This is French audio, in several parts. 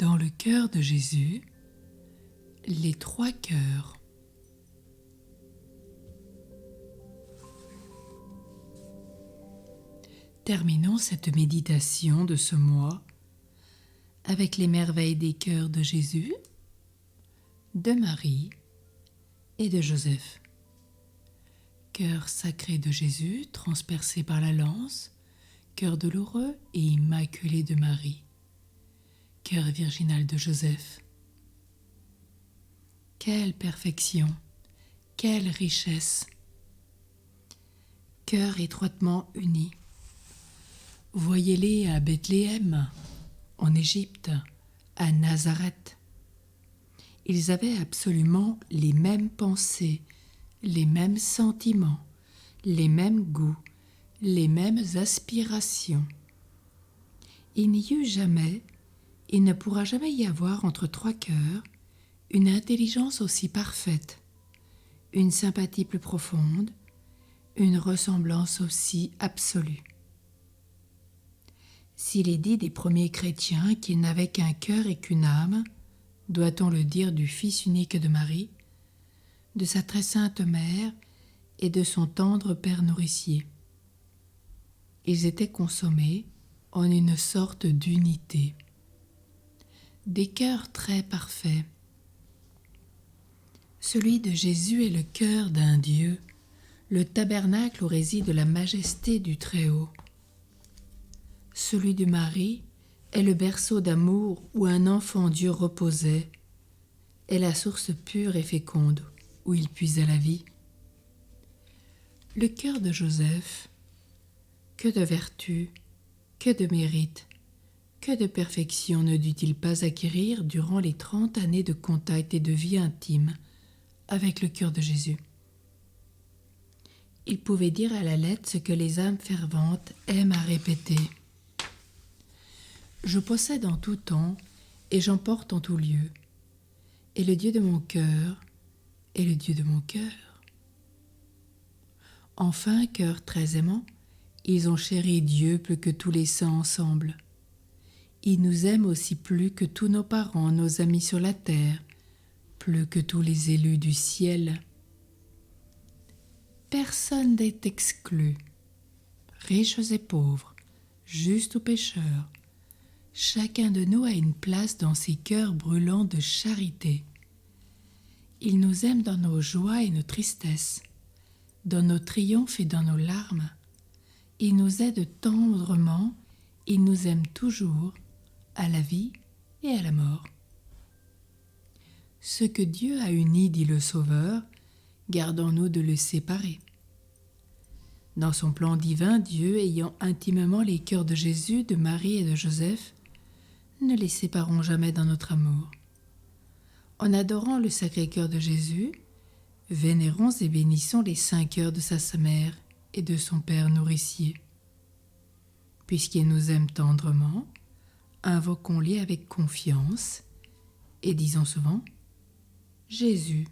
Dans le cœur de Jésus, les trois cœurs. Terminons cette méditation de ce mois avec les merveilles des cœurs de Jésus, de Marie et de Joseph. Cœur sacré de Jésus, transpercé par la lance, cœur douloureux et immaculé de Marie, cœur virginal de Joseph. Quelle perfection, quelle richesse! Cœurs étroitement unis. Voyez-les à Bethléem, en Égypte, à Nazareth. Ils avaient absolument les mêmes pensées, les mêmes sentiments, les mêmes goûts, les mêmes aspirations. Il n'y eut jamais, il ne pourra jamais y avoir entre trois cœurs une intelligence aussi parfaite, une sympathie plus profonde, une ressemblance aussi absolue. S'il est dit des premiers chrétiens qu'ils n'avaient qu'un cœur et qu'une âme, doit-on le dire du Fils unique de Marie, de sa très sainte mère et de son tendre Père nourricier. Ils étaient consommés en une sorte d'unité. Des cœurs très parfaits. Celui de Jésus est le cœur d'un Dieu, le tabernacle où réside la majesté du Très-Haut. Celui de Marie est le berceau d'amour où un enfant Dieu reposait, est la source pure et féconde où il puisa la vie. Le cœur de Joseph, que de vertu, que de mérite, que de perfection ne dut-il pas acquérir durant les 30 années de contact et de vie intime avec le cœur de Jésus. Il pouvait dire à la lettre ce que les âmes ferventes aiment à répéter. Je possède en tout temps et j'emporte en tout lieu. Et le Dieu de mon cœur est le Dieu de mon cœur. Enfin, cœur très aimant, ils ont chéri Dieu plus que tous les saints ensemble. Ils nous aiment aussi plus que tous nos parents, nos amis sur la terre, plus que tous les élus du ciel. Personne n'est exclu, riches et pauvres, justes ou pécheurs. Chacun de nous a une place dans ses cœurs brûlants de charité. Il nous aime dans nos joies et nos tristesses, dans nos triomphes et dans nos larmes. Il nous aide tendrement, il nous aime toujours, à la vie et à la mort. Ce que Dieu a uni, dit le Sauveur, gardons-nous de le séparer. Dans son plan divin, Dieu, ayant intimement les cœurs de Jésus, de Marie et de Joseph, ne les séparons jamais dans notre amour. En adorant le Sacré-Cœur de Jésus, vénérons et bénissons les saints cœurs de sa mère et de son Père nourricier. Puisqu'il nous aime tendrement, invoquons-les avec confiance et disons souvent « Jésus,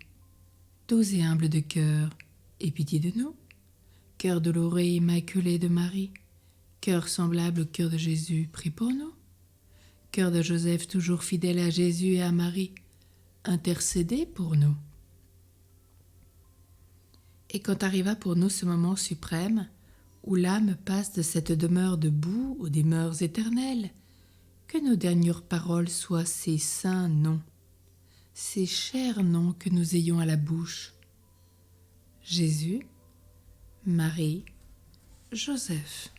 doux et humble de cœur, aie pitié de nous. Cœur douloureux et immaculé de Marie, cœur semblable au cœur de Jésus, prie pour nous. Cœur de Joseph toujours fidèle à Jésus et à Marie, intercédez pour nous. » Et quand arriva pour nous ce moment suprême, où l'âme passe de cette demeure de boue aux demeures éternelles, que nos dernières paroles soient ces saints noms, ces chers noms que nous ayons à la bouche. Jésus, Marie, Joseph.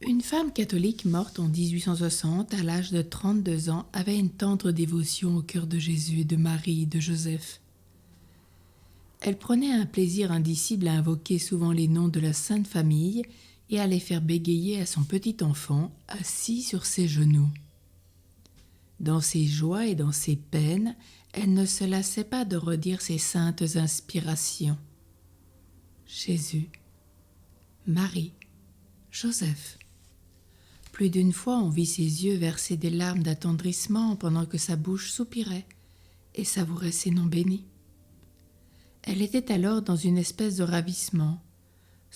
Une femme catholique morte en 1860 à l'âge de 32 ans avait une tendre dévotion au cœur de Jésus, de Marie et de Joseph. Elle prenait un plaisir indicible à invoquer souvent les noms de la Sainte Famille et à les faire bégayer à son petit enfant assis sur ses genoux. Dans ses joies et dans ses peines, elle ne se lassait pas de redire ses saintes inspirations. Jésus, Marie, Joseph. Plus d'une fois, on vit ses yeux verser des larmes d'attendrissement pendant que sa bouche soupirait et savourait ses noms bénis. Elle était alors dans une espèce de ravissement.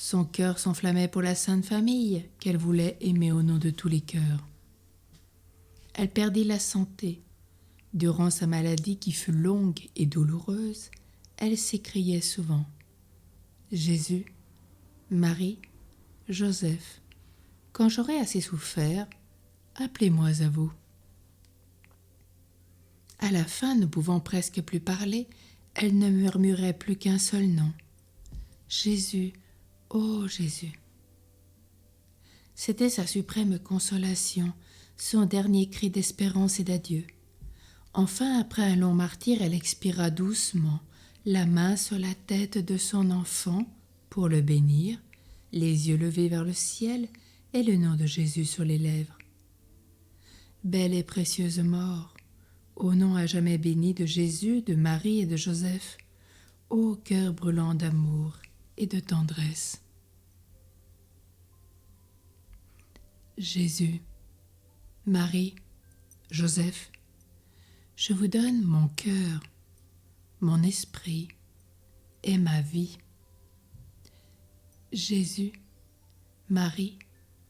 Son cœur s'enflammait pour la Sainte Famille, qu'elle voulait aimer au nom de tous les cœurs. elle perdit la santé. Durant sa maladie qui fut longue et douloureuse, elle s'écriait souvent « Jésus, Marie, Joseph, quand j'aurai assez souffert, appelez-moi à vous. » À la fin, ne pouvant presque plus parler, elle ne murmurait plus qu'un seul nom. Jésus, ô Jésus. C'était sa suprême consolation, son dernier cri d'espérance et d'adieu. Enfin, après un long martyre, elle expira doucement, la main sur la tête de son enfant pour le bénir, les yeux levés vers le ciel et le nom de Jésus sur les lèvres. Belle et précieuse mort, au nom à jamais béni de Jésus, de Marie et de Joseph, ô cœur brûlant d'amour et de tendresse. Jésus, Marie, Joseph, je vous donne mon cœur, mon esprit et ma vie. Jésus, Marie,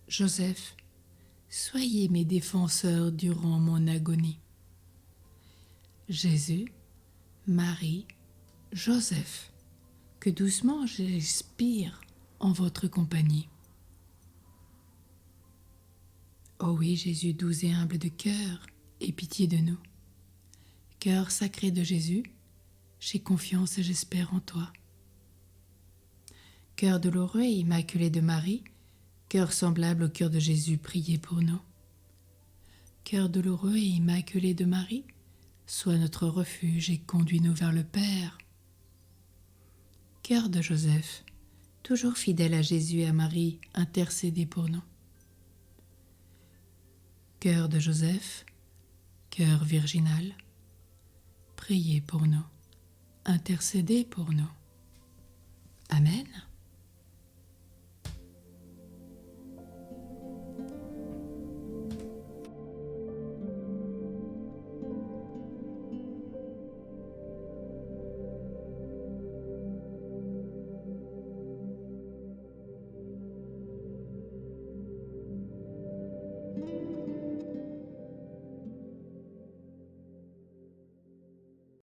Joseph, soyez mes défenseurs durant mon agonie. Jésus, Marie, Joseph, que doucement j'expire en votre compagnie. Oh oui, Jésus doux et humble de cœur, aie pitié de nous. Cœur sacré de Jésus, j'ai confiance et j'espère en toi. Cœur douloureux et immaculé de Marie, cœur semblable au cœur de Jésus, priez pour nous. Cœur douloureux et immaculé de Marie, sois notre refuge et conduis-nous vers le Père. Cœur de Joseph, toujours fidèle à Jésus et à Marie, intercédez pour nous. Cœur de Joseph, cœur virginal, priez pour nous, intercédez pour nous. Amen.